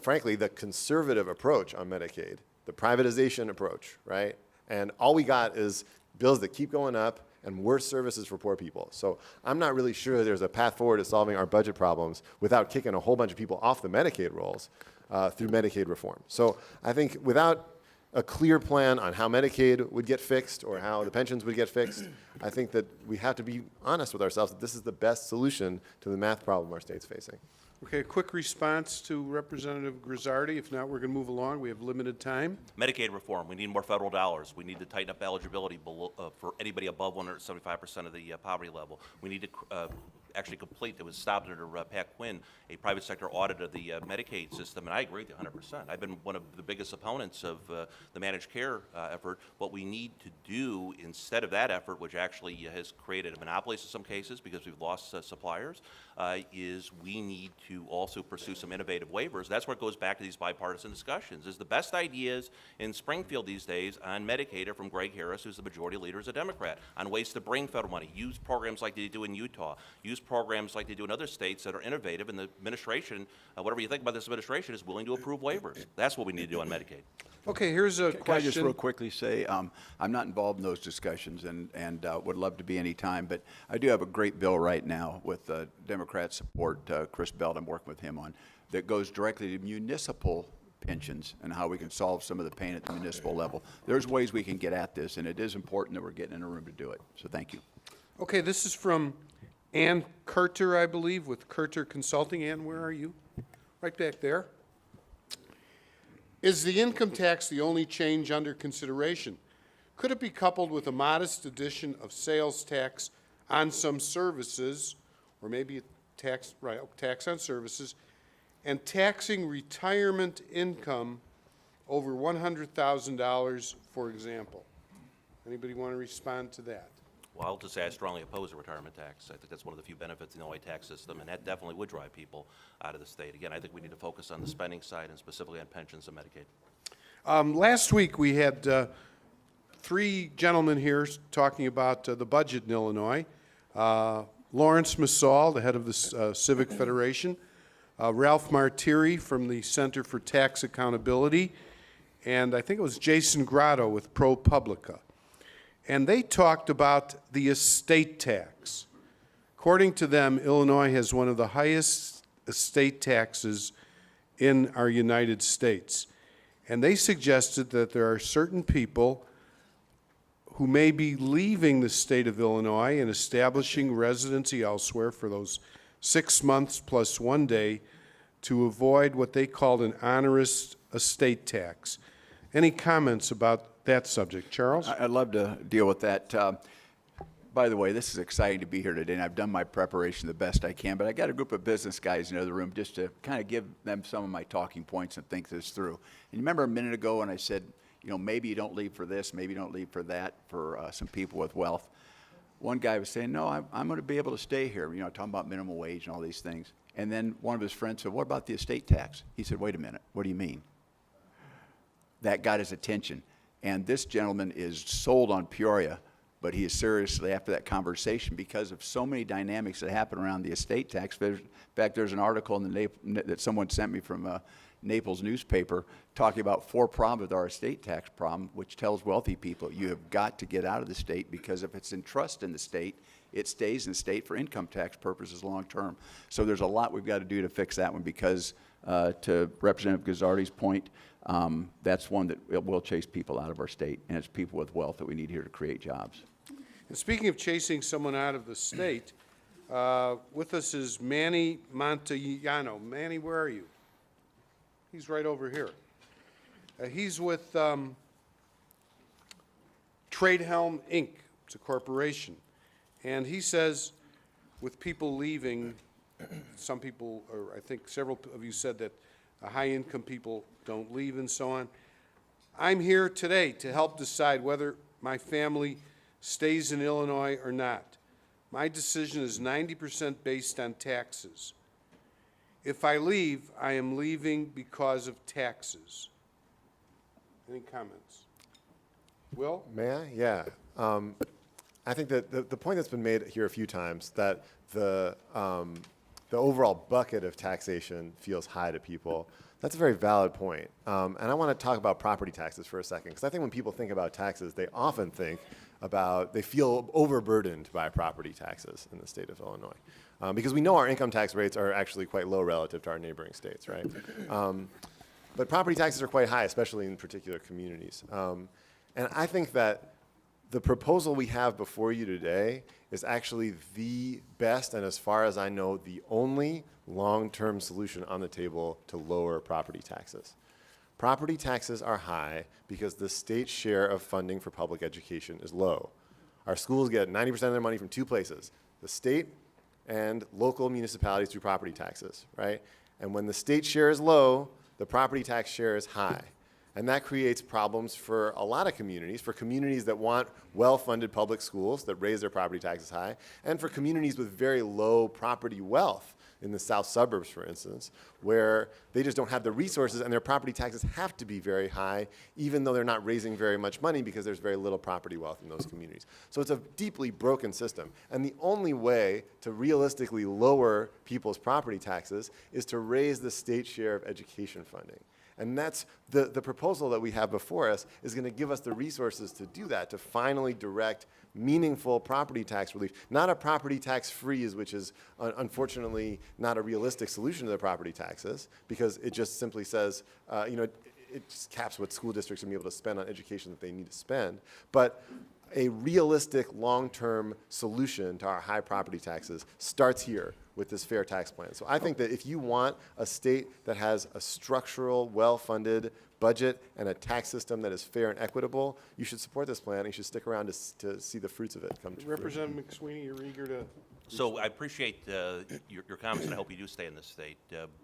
frankly, the conservative approach on Medicaid, the privatization approach, right? And all we got is bills that keep going up and worse services for poor people. So I'm not really sure there's a path forward to solving our budget problems without kicking a whole bunch of people off the Medicaid rolls through Medicaid reform. So I think without a clear plan on how Medicaid would get fixed or how the pensions would get fixed, I think that we have to be honest with ourselves that this is the best solution to the math problem our state's facing. Okay, a quick response to Representative Guzzardi. If not, we're going to move along. We have limited time. Medicaid reform, we need more federal dollars. We need to tighten up eligibility for anybody above 175% of the poverty level. We need to actually complete, it was stopped under Pat Quinn, a private sector audit of the Medicaid system, and I agree with you 100%. I've been one of the biggest opponents of the managed care effort. What we need to do instead of that effort, which actually has created a monopoly in some cases because we've lost suppliers, is we need to also pursue some innovative waivers. That's where it goes back to these bipartisan discussions. Is the best ideas in Springfield these days on Medicaid are from Greg Harris, who's the majority leader as a Democrat, on ways to bring federal money, use programs like they do in Utah, use programs like they do in other states that are innovative, and the administration, whatever you think about this administration, is willing to approve waivers. That's what we need to do on Medicaid. Okay, here's a Can I question. just real quickly say, I'm not involved in those discussions and would love to be any time, but I do have a great bill right now with Democrat support, Chris Belt, I'm working with him on, that goes directly to municipal pensions and how we can solve some of the pain at the municipal level. There's ways we can get at this, and it is important that we're getting in a room to do it. So thank you. Okay, this is from Ann Curter, I believe, with Curter Consulting. Ann, where are you? Right back there. Is the income tax the only change under consideration? Could it be coupled with a modest addition of sales tax on some services, or maybe a tax on services, and taxing retirement income over $100,000, for example? Anybody want to respond to that? Well, I'll just say I strongly oppose the retirement tax. I think that's one of the few benefits of the Illinois tax system, and that definitely would drive people out of the state. Again, I think we need to focus on the spending side and specifically on pensions and Medicaid. Last week, we had three gentlemen here talking about the budget in Illinois. Lawrence Masal, the head of the Civic Federation, Ralph Martiri from the Center for Tax Accountability, and I think it was Jason Grotto with ProPublica. And they talked about the estate tax. According to them, Illinois has one of the highest estate taxes in our United States. And they suggested that there are certain people who may be leaving the state of Illinois and establishing residency elsewhere for those 6 months plus 1 day to avoid what they called an onerous estate tax. Any comments about that subject? Charles? I'd love to deal with that. By the way, this is exciting to be here today, and I've done my preparation the best I can, but I got a group of business guys in the other room just to kind of give them some of my talking points and think this through. And you remember a minute ago when I said, you know, maybe you don't leave for this, maybe you don't leave for that, for some people with wealth. One guy was saying, no, I'm going to be able to stay here, you know, talking about minimum wage and all these things. And then one of his friends said, what about the estate tax? He said, wait a minute, what do you mean? That got his attention. And this gentleman is sold on Peoria, but he is seriously after that conversation because of so many dynamics that happen around the estate tax. In fact, there's an article in the that someone sent me from a Naples newspaper talking about 4 problems with our estate tax problem, which tells wealthy people you have got to get out of the state because if it's in trust in the state, it stays in the state for income tax purposes long term. So there's a lot we've got to do to fix that one because, to Representative Guzzardi's point, that's one that will chase people out of our state, and it's people with wealth that we need here to create jobs. And speaking of chasing someone out of the state, with us is Manny Montellano. Manny, where are you? He's right over here. He's with Trade Helm, Inc. It's a corporation. And he says, with people leaving, some people, or I think several of you said that high-income people don't leave and so on. I'm here today to help decide whether my family stays in Illinois or not. My decision is 90% based on taxes. If I leave, I am leaving because of taxes. Any comments? Will? May I? Yeah. I think that the point that's been made here a few times that the overall bucket of taxation feels high to people, that's a very valid point. And I want to talk about property taxes for a second, because I think when people think about taxes, they often think about, they feel overburdened by property taxes in the state of Illinois. Because we know our income tax rates are actually quite low relative to our neighboring states, right? But property taxes are quite high, especially in particular communities. And I think that the proposal we have before you today is actually the best, and as far as I know, the only long-term solution on the table to lower property taxes. Property taxes are high because the state's share of funding for public education is low. Our schools get 90% of their money from 2 places, the state and local municipalities through property taxes, right? And when the state share is low, the property tax share is high. And that creates problems for a lot of communities, for communities that want well-funded public schools that raise their property taxes high, and for communities with very low property wealth in the south suburbs, for instance, where they just don't have the resources and their property taxes have to be very high, even though they're not raising very much money because there's very little property wealth in those communities. So it's a deeply broken system. And the only way to realistically lower people's property taxes is to raise the state share of education funding. And that's the proposal that we have before us is going to give us the resources to do that, to finally direct meaningful property tax relief. Not a property tax freeze, which is unfortunately not a realistic solution to the property taxes, because it just simply says, it just caps what school districts are going to be able to spend on education that they need to spend. But a realistic long-term solution to our high property taxes starts here with this fair tax plan. So I think that if you want a state that has a structural, well-funded budget and a tax system that is fair and equitable, you should support this plan and you should stick around to see the fruits of it come to fruition. Representative McSweeney, you're eager to So I appreciate your comments, and I hope you do stay in this state.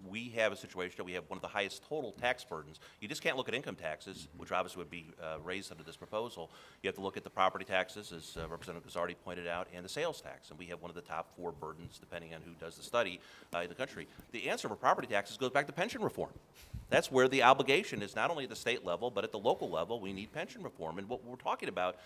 We have a situation that we have one of the highest total tax burdens. You just can't look at income taxes, which obviously would be raised under this proposal. You have to look at the property taxes, as Representative Guzzardi pointed out, and the sales tax. And we have one of the top 4 burdens, depending on who does the study, in the country. The answer for property taxes goes back to pension reform. That's where the obligation is, not only at the state level, but at the local level. We need pension reform. And what we're talking about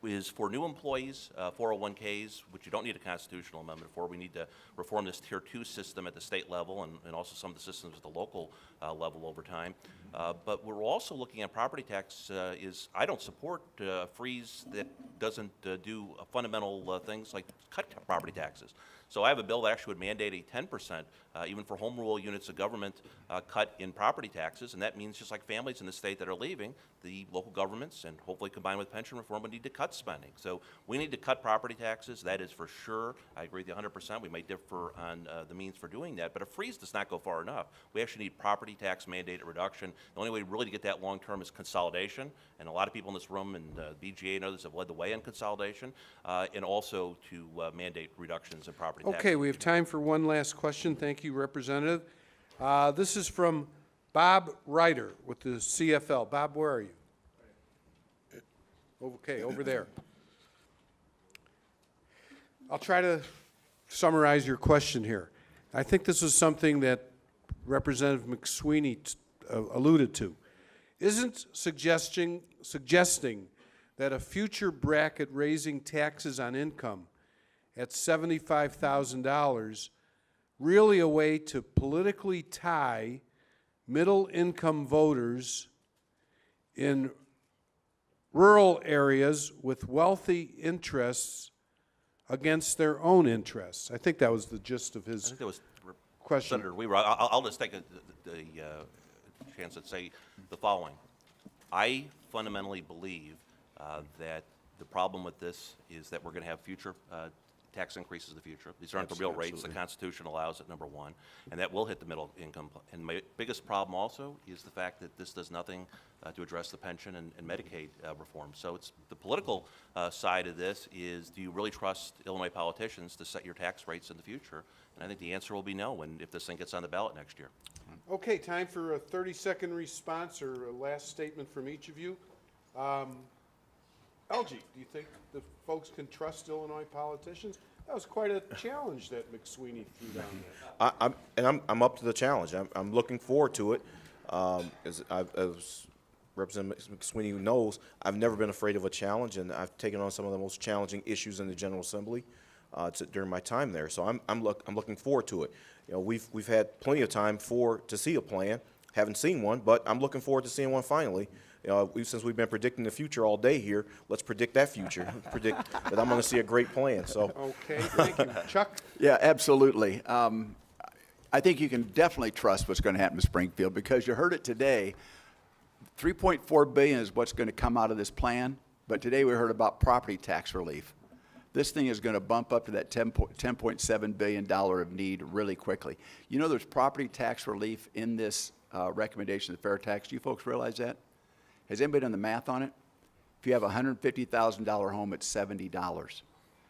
is for new employees, 401ks, which you don't need a constitutional amendment for. We need to reform this Tier 2 system at the state level and also some of the systems at the local level over time. But we're also looking at property tax. I don't support a freeze that doesn't do fundamental things like cut property taxes. So I have a bill that actually would mandate a 10%, even for home rule units of government, cut in property taxes, and that means just like families in the state that are leaving, the local governments, and hopefully combined with pension reform, would need to cut spending. So we need to cut property taxes, that is for sure. I agree with you 100%. We may differ on the means for doing that, but a freeze does not go far enough. We actually need property tax mandated reduction. The only way really to get that long term is consolidation, and a lot of people in this room and BGA and others have led the way on consolidation, and also to mandate reductions in property taxes. Okay, we have time for one last question. Thank you, Representative. This is from Bob Ryder with the CFL. Bob, where are you? Okay, over there. I'll try to summarize your question here. I think this is something that Representative McSweeney alluded to. Isn't suggesting that a future bracket raising taxes on income at $75,000 really a way to politically tie middle-income voters in rural areas with wealthy interests against their own interests? I think that was the gist of I his think that was question. Senator Weaver. I'll just take the chance to say the following. I fundamentally believe that the problem with this is that we're going to have future tax increases in the future. These aren't the real rates. The Constitution allows it, number one, and that will hit the middle income. And my biggest problem also is the fact that this does nothing to address the pension and Medicaid reform. So it's the political side of this is, do you really trust Illinois politicians to set your tax rates in the future? And I think the answer will be no if this thing gets on the ballot next year. Okay, time for a 30-second response or a last statement from each of you. Elgie, do you think the folks can trust Illinois politicians? That was quite a challenge that McSweeney threw down there. I'm up to the challenge. I'm looking forward to it. As Representative McSweeney knows, I've never been afraid of a challenge, and I've taken on some of the most challenging issues in the General Assembly during my time there. So I'm looking forward to it. You know, we've had plenty of time to see a plan. Haven't seen one, but I'm looking forward to seeing one finally. You know, since we've been predicting the future all day here, let's predict that future. Predict that I'm going to see a great plan. So. Okay, thank you. Chuck? Yeah, absolutely. I think you can definitely trust what's going to happen in Springfield because you heard it today. $3.4 billion is what's going to come out of this plan, but today we heard about property tax relief. This thing is going to bump up to that $10.7 billion of need really quickly. You know, there's property tax relief in this recommendation of the fair tax. Do you folks realize that? Has anybody done the math on it? If you have a $150,000 home, it's $70.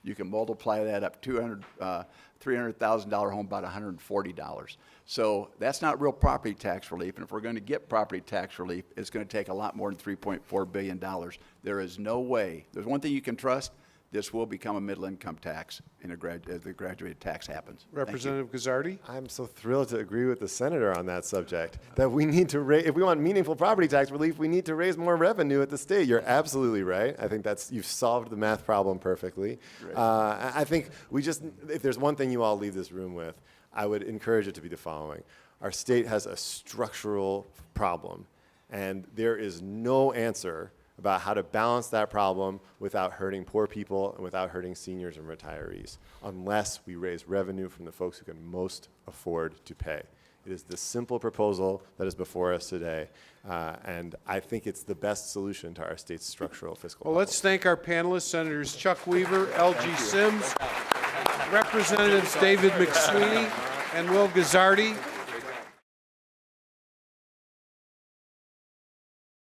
You can multiply that up, $300,000 home, about $140. So that's not real property tax relief. And if we're going to get property tax relief, it's going to take a lot more than $3.4 billion. There is no way. There's one thing you can trust. This will become a middle-income tax as the graduated tax happens. Representative Guzzardi? I'm so thrilled to agree with the senator on that subject, that we need to raise, if we want meaningful property tax relief, we need to raise more revenue at the state. You're absolutely right. I think you've solved the math problem perfectly. I think if there's one thing you all leave this room with, I would encourage it to be the following. Our state has a structural problem, and there is no answer about how to balance that problem without hurting poor people and without hurting seniors and retirees, unless we raise revenue from the folks who can most afford to pay. It is the simple proposal that is before us today, and I think it's the best solution to our state's structural fiscal Well, problem. let's thank our panelists, Senators Chuck Weaver, Elgie Sims, Representatives David McSweeney and Will Guzzardi.